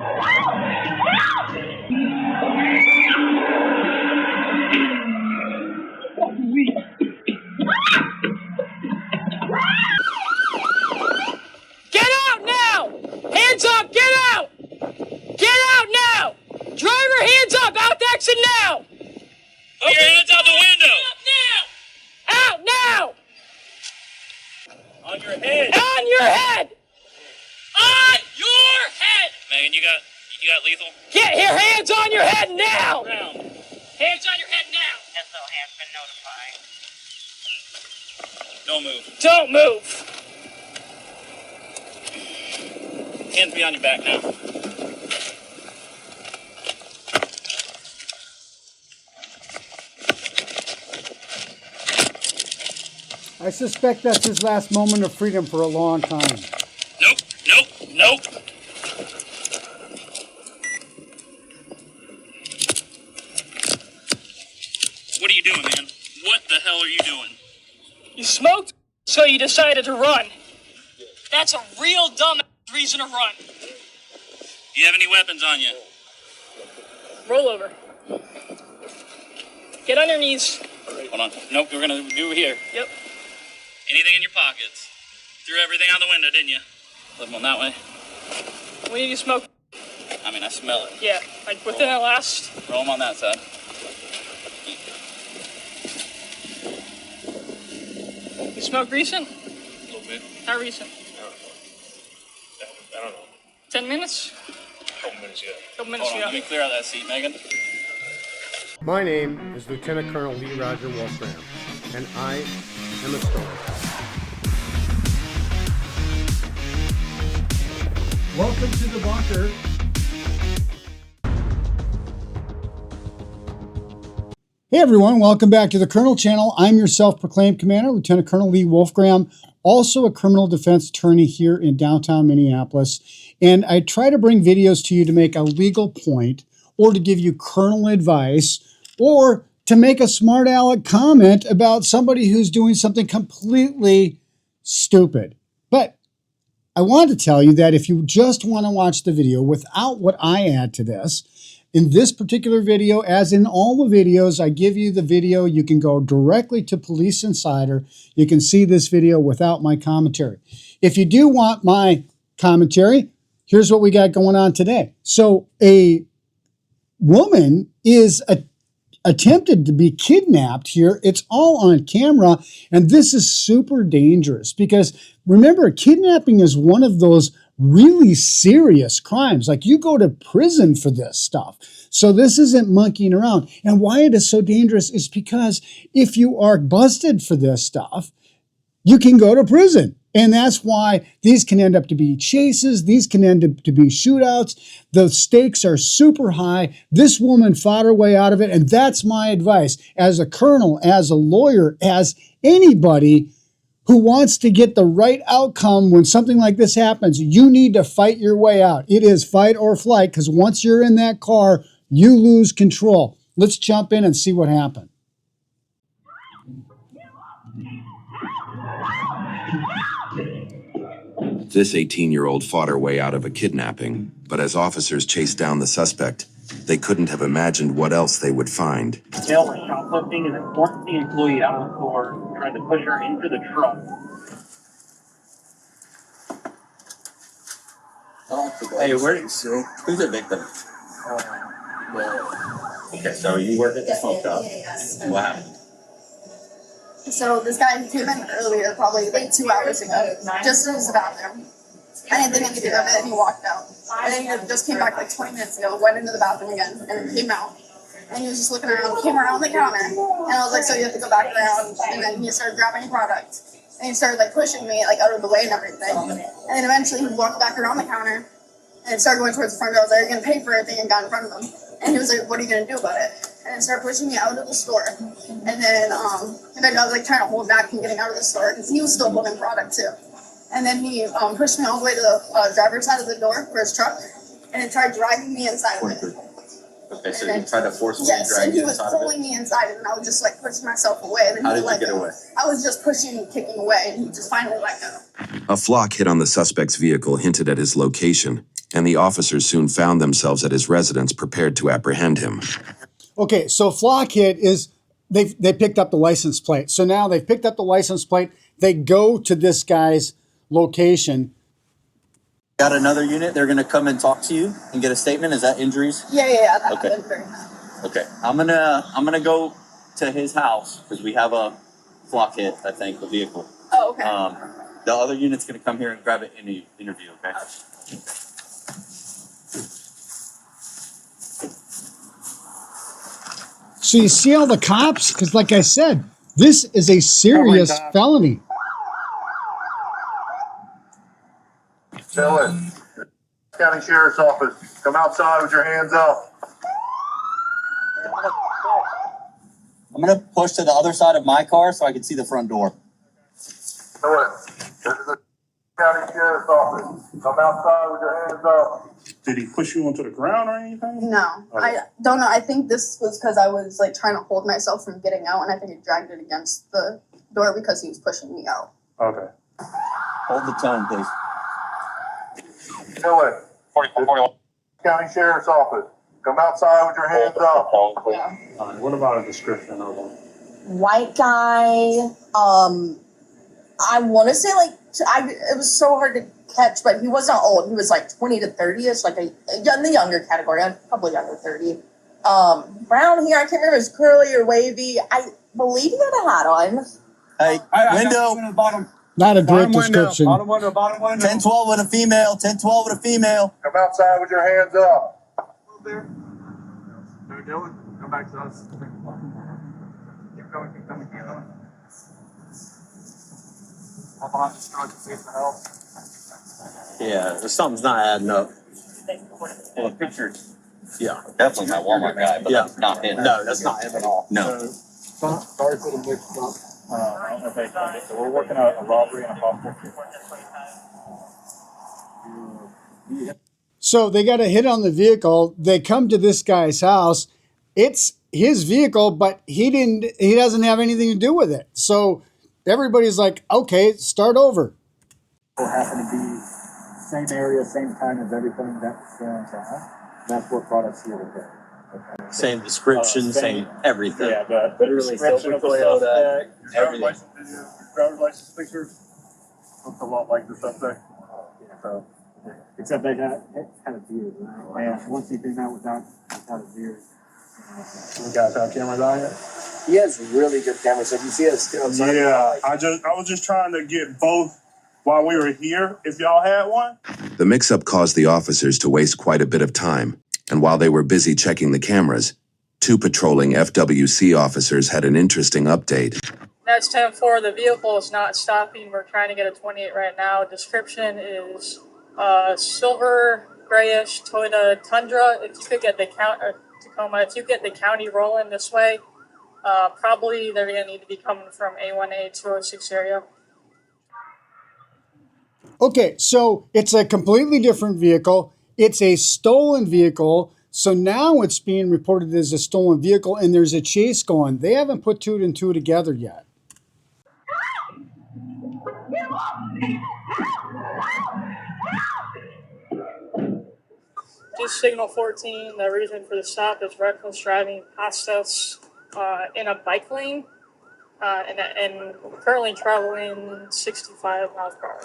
Get out now! Hands up! Get out! Get out now! Driver, hands up! Out the exit now! Put your hands out the window! Out now! On your head! On your head! On your head! Megan, you got lethal? Get here! Hands on your head now! Ground. Hands on your head now! SO has been notified. Don't move. Don't move! Hands behind your back now. I suspect that's his last moment of freedom for a long time. Nope, nope, nope. What are you doing, man? What the hell are you doing? You smoked, so you decided to run. That's a real dumb reason to run. Do you have any weapons on you? Roll over. Get on your knees. Hold on. Nope, we're gonna do it here. Yep. Anything in your pockets? Threw everything out the window, didn't you? Flip them on that way. When did you smoke? I mean, I smell it. Yeah, like within the last... Roll them on that side. You smoked recent? A little bit. How recent? I don't know. 10 minutes? A couple minutes, yeah. Couple minutes Hold on, let me clear out that seat, Megan. My name is Lieutenant Colonel Lee Roger Wolfgram, and I am a story. Welcome to the bunker. Hey everyone, welcome back to the Colonel Channel. I'm your self-proclaimed commander, Lieutenant Colonel Lee Wolfgram, also a criminal defense attorney here in downtown Minneapolis. And I try to bring videos to you to make a legal point, or to give you colonel advice, or to make a smart aleck comment about somebody who's doing something completely stupid. But I want to tell you that if you just want to watch the video without what I add to this, in this particular video, as in all the videos, I give you the video. You can go directly to Police Insider. You can see this video without my commentary. If you do want my commentary, here's what we got going on today. So a woman is attempted to be kidnapped here. It's all on camera, and this is super dangerous because remember, kidnapping is one of those really serious crimes. Like, you go to prison for this stuff. So this isn't monkeying around. And why it is so dangerous is because if you are busted for this stuff, you can go to prison. And that's why these can end up to be chases. These can end up to be shootouts. The stakes are super high. This woman fought her way out of it. And that's my advice as a colonel, as a lawyer, as anybody who wants to get the right outcome when something like this happens. You need to fight your way out. It is fight or flight, because once you're in that car, you lose control. Let's jump in and see what happened. This 18-year-old fought her way out of a kidnapping, but as officers chased down the suspect, they couldn't have imagined what else they would find. Jail for shoplifting and then forced the employee out of the store, trying to push her into the truck. Hey, who's the victim? Okay, so you work at the smoke shop. What happened? So this guy came in earlier, probably like 2 hours ago, just to use the bathroom. I didn't think anything of it, and he walked out. And then he just came back like 20 minutes ago, went into the bathroom again, and came out. And he was just looking around, came around the counter, and I was like, so you have to go back around. And then he started grabbing product, and he started like pushing me like out of the way and everything. And then eventually he walked back around the counter and started going towards the front door. I was like, are you gonna pay for everything? And got in front of him. And he was like, what are you gonna do about it? And started pushing me out of the store. And then I was like trying to hold back from getting out of the store because he was still holding product too. And then he pushed me all the way to the driver's side of the door for his truck, and then tried dragging me inside of it. Okay, so you tried to force me to Yes, drag and he you was inside of pulling it? me inside it, and I was just like pushing myself away. And then How he did let you get go. away? I was just pushing and kicking away, and he just finally let go. A flock hit on the suspect's vehicle hinted at his location, and the officers soon found themselves at his residence prepared to apprehend him. Okay, so flock hit is they picked up the license plate. So now they've picked up the license plate. They go to this guy's location. Got another unit. They're gonna come and talk to you and get a statement. Is that injuries? Yeah. That Okay. happened very fast. Okay. I'm gonna go to his house because we have a flock hit. I think the vehicle. Oh, okay. The other unit's gonna come here and grab an interview. Okay. So you see all the cops? Because like I said, this is a serious felony. Dylan, County Sheriff's Office, come outside with your hands up. I'm gonna push to the other side of my car so I can see the front door. Dylan, this is the County Sheriff's Office. Come outside with your hands up. Did he push you onto the ground or anything? No, I don't know. I think this was because I was like trying to hold myself from getting out, and I think he dragged it against the door because he was pushing me out. Okay. Hold the tone, please. Dylan, 4441. County Sheriff's Office, come outside with your hands up. Yeah. What about a description of him? White guy. I want to say it was so hard to catch, but he wasn't old. He was like 20 to 30ish, like in the younger category, probably under 30. Brown hair. I can't remember if it was curly or wavy. I believe he had a hat on. Hey, window. Not a great description. Bottom window. 10-12 with a female. 10-12 with a female. Come outside with your hands up. There. No, Dylan, come back to us. Keep going. I'll behind the truck and face the house. Yeah, something's not adding up. Well, the pictures. Yeah. Definitely not Walmart guy, but that's not him. No, that's not him at all. No. Sorry for the mix up. So we're working a robbery and a possible. So they got a hit on the vehicle. They come to this guy's house. It's his vehicle, but he doesn't have anything to do with it. So everybody's like, okay, start over. Will happen to be same area, same time as everything that's that's what brought us here today. Okay. Same description, same everything. Yeah, the description of the suspect, driver's license pictures look a lot like the suspect. So, except they had a beard. Right? Yeah, once he came out without a beard. You guys have cameras on it? He has really good cameras. So if you see us, Yeah, I was just trying to get both while we were here. If y'all had one. The mix-up caused the officers to waste quite a bit of time, and while they were busy checking the cameras, two patrolling FWC officers had an interesting update. That's 10-4. The vehicle is not stopping. We're trying to get a 28 right now. Description is silver, grayish Toyota Tundra. If you could get the Tacoma, if you get the county rolling this way, probably they're going to need to be coming from A1A 206 area. Okay, so it's a completely different vehicle. It's a stolen vehicle. So now it's being reported as a stolen vehicle, and there's a chase going. They haven't put two and two together yet. Just signal 14. The reason for the stop is reckless driving past us in a bike lane and currently traveling 65 miles per hour.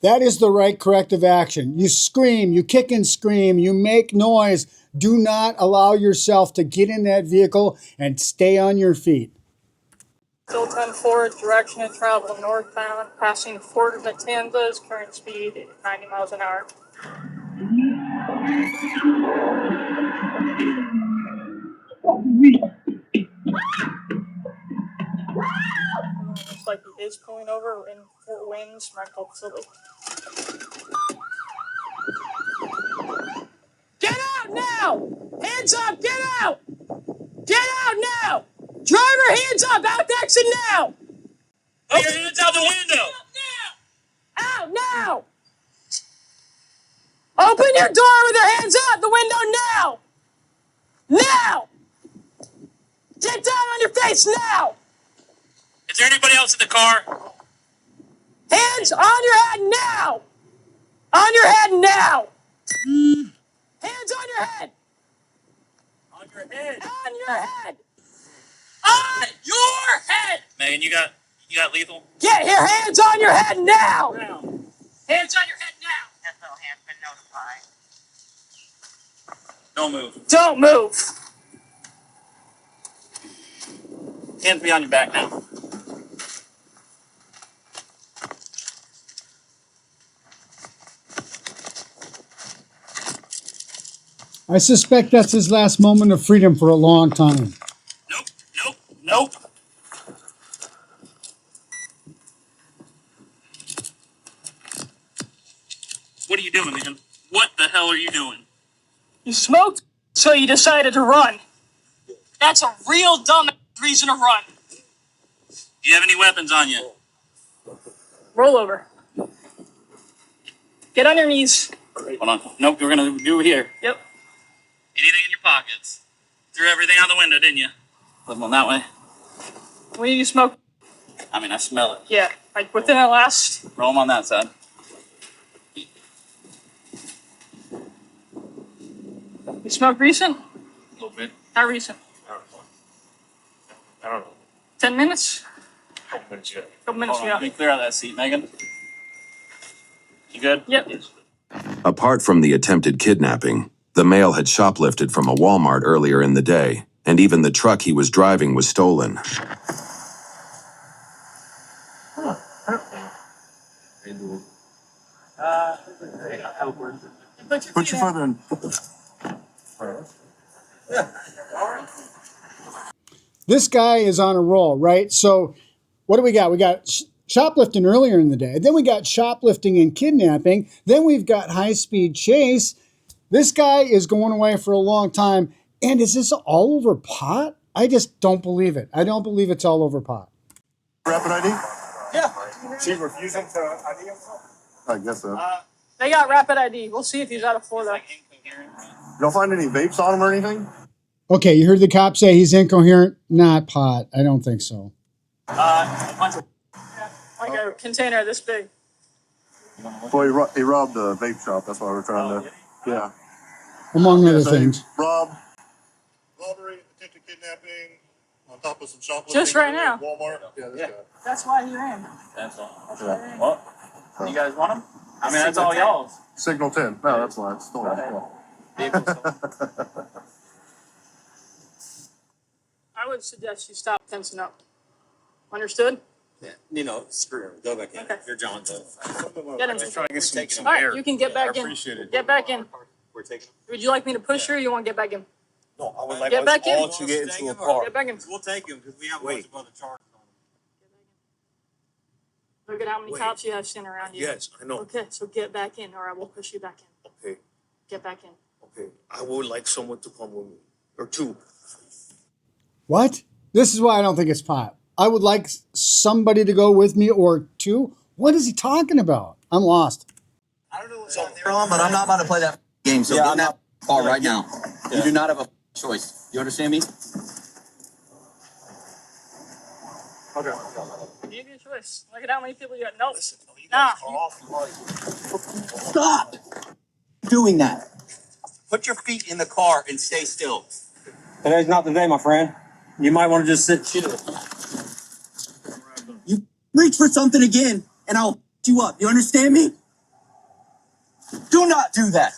That is the right corrective action. You scream, you kick and scream, you make noise. Do not allow yourself to get in that vehicle and stay on your feet. Still 10-4, direction of travel northbound, passing Fort Matanzas, current speed 90 miles an hour. Looks like he is pulling over in Fort Wayne's medical facility. Get out now! Hands up, get out! Get out now! Driver, hands up, out the exit now! Put your hands out the window! Out now! Open your door with your hands out the window now! face now! Is there anybody else in the car? Hands on your head now! On your head now! Hands on your head! On your head. On your head! On your head! Megan, you got lethal? Get your hands on your head now! Hands on your head now! SO has been notified. Don't move. Don't move! Hands behind your back now. I suspect that's his last moment of freedom for a long time. Nope, nope, nope. What are you doing, man? What the hell are you doing? You smoked, so you decided to run. That's a real dumb reason to run. Do you have any weapons on you? Roll over. Get on your knees. Hold on. Nope, we're gonna do it here. Yep. Anything in your pockets? Threw everything out the window, didn't you? Flip them that way. When did you smoke? I mean, I smell it. Yeah, like within the last... Roll them on that side. You smoked recent? A little bit. How recent? I don't know. 10 minutes? Couple minutes yet. Couple minutes, Hold on, let me clear out that seat, Megan. You good? Yep. Apart from the attempted kidnapping, the male had shoplifted from a Walmart earlier in the day, and even the truck he was driving was stolen. Put your foot in. This guy is on a roll, right? So what do we got? We got shoplifting earlier in the day. Then we got shoplifting and kidnapping. Then we've got high-speed chase. This guy is going away for a long time. And is this all over pot? I just don't believe it. I don't believe it's all over pot. Rapid ID? Yeah. She's refusing to ID himself? I guess so. They got rapid ID. We'll see if he's out of Florida. Y'all find any vapes on him or anything? Okay, you heard the cop say he's incoherent? Not pot. I don't think so. Like a container this big. Well, he robbed a vape shop. That's why we're trying to. Yeah. Among other So he things. robbed, robbery, attempted kidnapping, on top of some shoplifting. Just right now. Walmart. Yeah, this guy. That's why he ran. That's all. Yeah. Well, you guys want them? I mean, that's all y'all's. Signal 10. No, that's mine. It's stolen. I would suggest you stop tensing up. Understood? Yeah. You know, screw him. Go back in. Okay. You're John Doe. Get him. Just trying to get some All right, air. you can get back in. Appreciate it. Get back in. We're taking him. Would you like me to push you or you want to get back in? No, I would like Get us back in. all to get into a car. Get back in. We'll take him because we have a bunch of other charges on him. Look at how many cops you have sitting around you. Yes, I know. Okay, so get back in or I will push you back in. Okay, Get back in. okay. I would like someone to come with me. Or two. What? This is why I don't think it's pot. I would like somebody to go with me or two. What is he talking about? I'm lost. I don't know what's on there on, but I'm not about to play that game. So get in that car right now. You do not have a choice. You understand me? Okay. Give you a choice. Look at how many people you got. Nope. You Nah. guys are awful. Stop doing that. Put your feet in the car and stay still. Today's not the day, my friend. You might want to just sit chill. You reach for something again, and I'll you up. You understand me? Do not do that.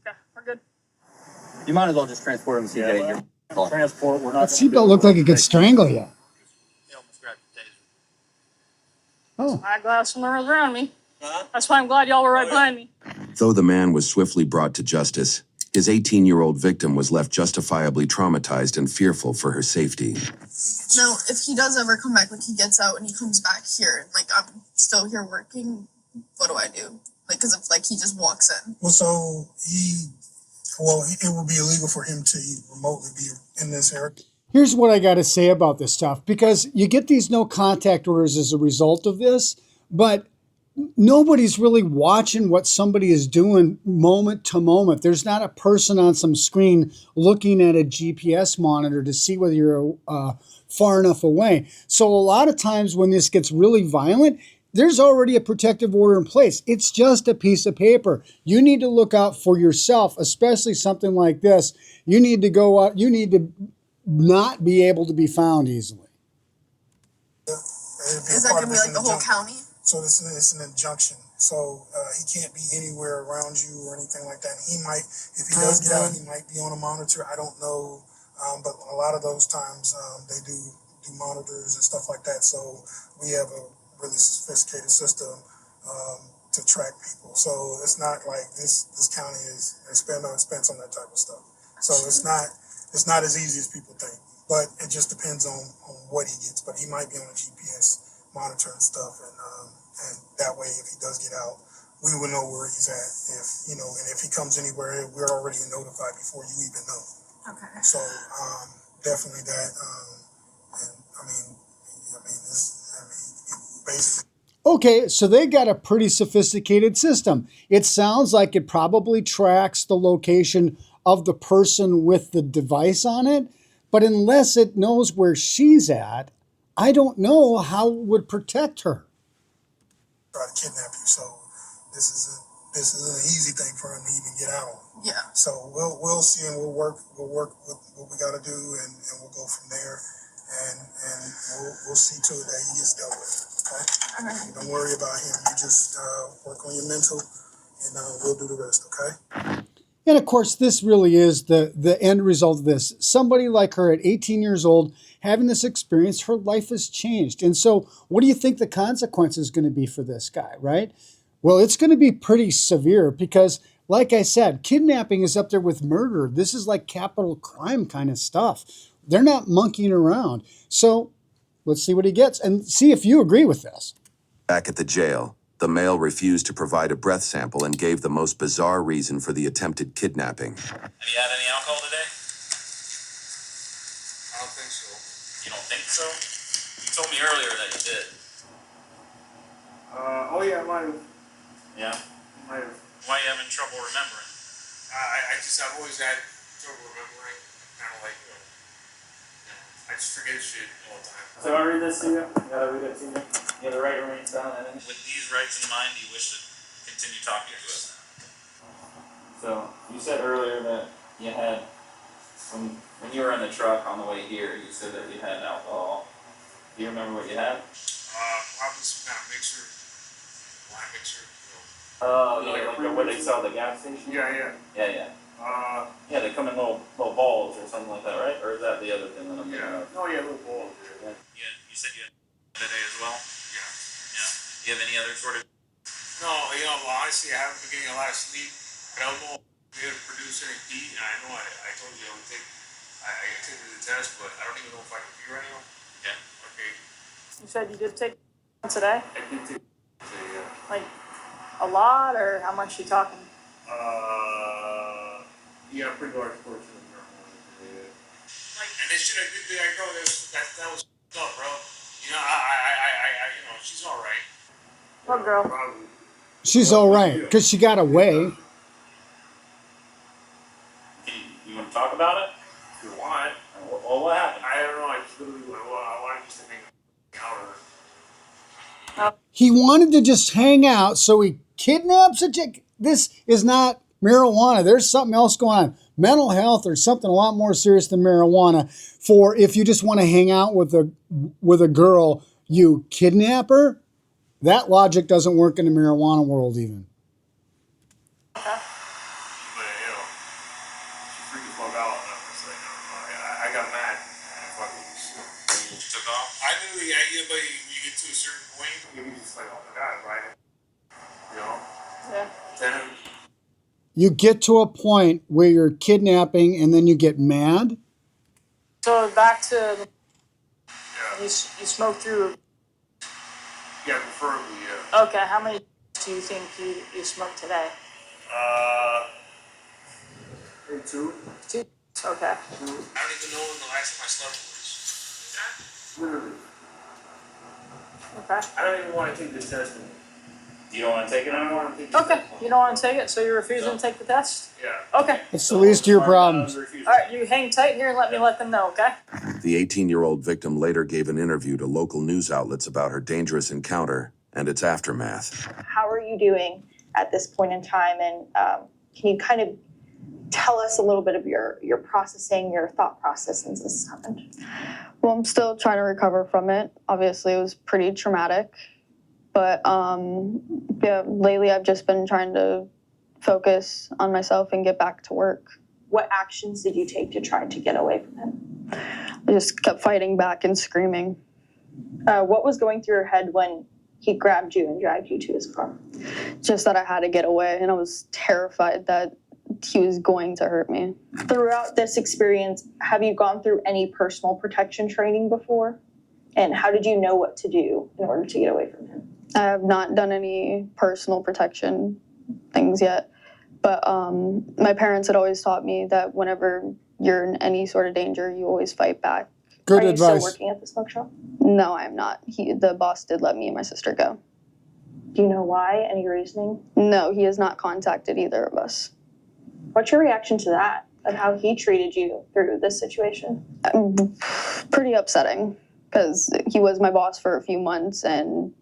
Okay, we're good. You might as well just transport him to CJ. Transport, we're That not. seatbelt looked like it could strangle you. He almost grabbed your taser. Oh. I'm glad someone was around me. That's why I'm glad y'all were right behind me. Though the man was swiftly brought to justice, his 18-year-old victim was left justifiably traumatized and fearful for her safety. Now, if he does ever come back, like he gets out and he comes back here, and like I'm still here working, what do I do? Like, because if like he just walks in. Well, so it would be illegal for him to remotely be in this area. Here's what I got to say about this stuff, because you get these no contact orders as a result of this, but nobody's really watching what somebody is doing moment to moment. There's not a person on some screen looking at a GPS monitor to see whether you're far enough away. So a lot of times when this gets really violent, there's already a protective order in place. It's just a piece of paper. You need to look out for yourself, especially something like this. You need to go out, you need to not be able to be found easily. Is that going to be like the whole county? So it's an injunction. So he can't be anywhere around you or anything like that. He might, if he does get out, he might be on a monitor. I don't know. But a lot of those times they do monitors and stuff like that. So we have a really sophisticated system to track people. So it's not like this county is expense on that type of stuff. So it's not as easy as people think. But it just depends on what he gets. But he might be on a GPS monitor and stuff, and that way, if he does get out, we will know where he's at. And if he comes anywhere, we're already notified before you even know. Okay. So definitely that. Basically. Okay, so they got a pretty sophisticated system. It sounds like it probably tracks the location of the person with the device on it, but unless it knows where she's at, I don't know how it would protect her. Try to kidnap you, so this is an easy thing for him to even get out on. Yeah. So we'll see, and we'll work with what we got to do, and we'll go from there, and we'll see to it that he gets dealt with. Okay. Don't worry about him. You just work on your mental, and we'll do the rest. Okay. And of course, this really is the end result of this. Somebody like her at 18 years old, having this experience, her life has changed. And so what do you think the consequence is going to be for this guy, right? Well, it's going to be pretty severe because, like I said, kidnapping is up there with murder. This is like capital crime kind of stuff. They're not monkeying around. So let's see what he gets and see if you agree with this. Back at the jail, the male refused to provide a breath sample and gave the most bizarre reason for the attempted kidnapping. Have you had any alcohol today? I don't think so. You don't think so? You told me earlier that you did. Oh yeah, I might have. Yeah? Might have. Why are you having trouble remembering? I've always had trouble remembering. Kind of like, I just forget shit all the time. So I read this to you? You gotta read it to me. You have the right to remain silent. With these rights in mind, do you wish to continue talking to us? So, you said earlier that you had, when you were in the truck on the way here, you said that you had alcohol. Do you remember what you had? Probably some kind of mixer. Wine mixer. Oh, yeah, like what they sell at the gas station? Yeah. Yeah, they come in little balls or something like that, right? Or is that the other thing that I'm thinking of? Oh yeah, little balls. Yeah, you said you had today as well? Yeah. Do you have any other sort of... No, honestly, I haven't been getting a lot of sleep. I don't know if I'm able to produce any heat. And I know I told you I took the test, but I don't even know if I can pee right now. Yeah. Okay. You said you did take today? I did take today, yeah. Like a lot, or how much you talking? Yeah, pretty large portion of marijuana today. And this shit I did today, I know that was up, bro. She's all right. What girl? Probably. She's all right because she got away. You want to talk about it? If you want. Well, what happened? I don't know. I just literally wanted just to hang out with her. He wanted to just hang out, so he kidnaps a chick. This is not marijuana. There's something else going on. Mental health or something a lot more serious than marijuana. For if you just want to hang out with a girl, you kidnap her. That logic doesn't work in the marijuana world even. But, she freaked the fuck out. I got mad. You took off? I knew, but you get to a certain point, you just like, oh my god, right? Yeah. Then You get to a point where you're kidnapping and then you get mad. So back to you smoked through. yeah, preferably, yeah. Okay, how many do you think you smoked today? Maybe two. Two. Okay. I don't even know when the last time I slept was. Literally. Okay. I don't even want to take this test anymore. You don't want to take it anymore? Okay, you don't want to take it, so you're refusing to take the test? Yeah. Okay. It's the least of your problems. All right, you hang tight here and let them know, okay? The 18-year-old victim later gave an interview to local news outlets about her dangerous encounter and its aftermath. How are you doing at this point in time? And can you kind of tell us a little bit of your processing, your thought process since this happened? Well, I'm still trying to recover from it. Obviously, it was pretty traumatic. But yeah, lately I've just been trying to focus on myself and get back to work. What actions did you take to try to get away from him? I just kept fighting back and screaming. What was going through your head when he grabbed you and dragged you to his car? Just that I had to get away, and I was terrified that he was going to hurt me. Throughout this experience, have you gone through any personal protection training before? And how did you know what to do in order to get away from him? I have not done any personal protection things yet, but my parents had always taught me that whenever you're in any sort of danger, you always fight back. Good Are advice. you still working at the smoke shop? No, I am not. The boss did let me and my sister go. Do you know why? Any reasoning? No, he has not contacted either of us. What's your reaction to that, of how he treated you through this situation? Pretty upsetting, because he was my boss for a few months, and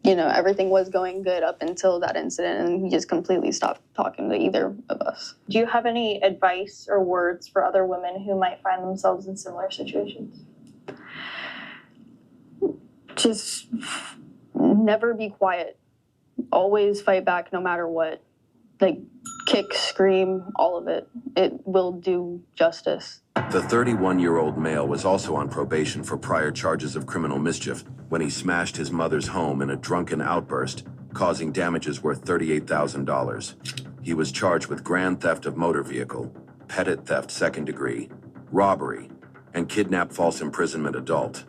you know, everything was going good up until that incident, and he just completely stopped talking to either of us. Do you have any advice or words for other women who might find themselves in similar situations? Just never be quiet. Always fight back no matter what. Like, kick, scream, all of it. It will do justice. The 31-year-old male was also on probation for prior charges of criminal mischief when he smashed his mother's home in a drunken outburst, causing damages worth $38,000. He was charged with grand theft of motor vehicle, petit theft second degree, robbery, and kidnap false imprisonment adult.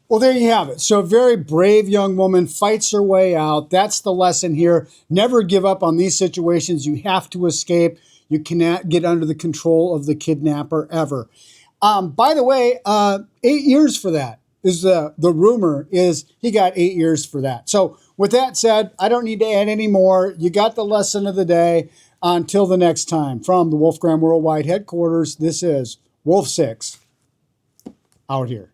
Well, there you have it. So a very brave young woman fights her way out. That's the lesson here. Never give up on these situations. You have to escape. You cannot get under the control of the kidnapper ever. By the way, 8 years for that is the rumor is he got 8 years for that. So with that said, I don't need to add any more. You got the lesson of the day. Until the next time, from the Wolfgram Worldwide headquarters, this is Wolf 6 out here.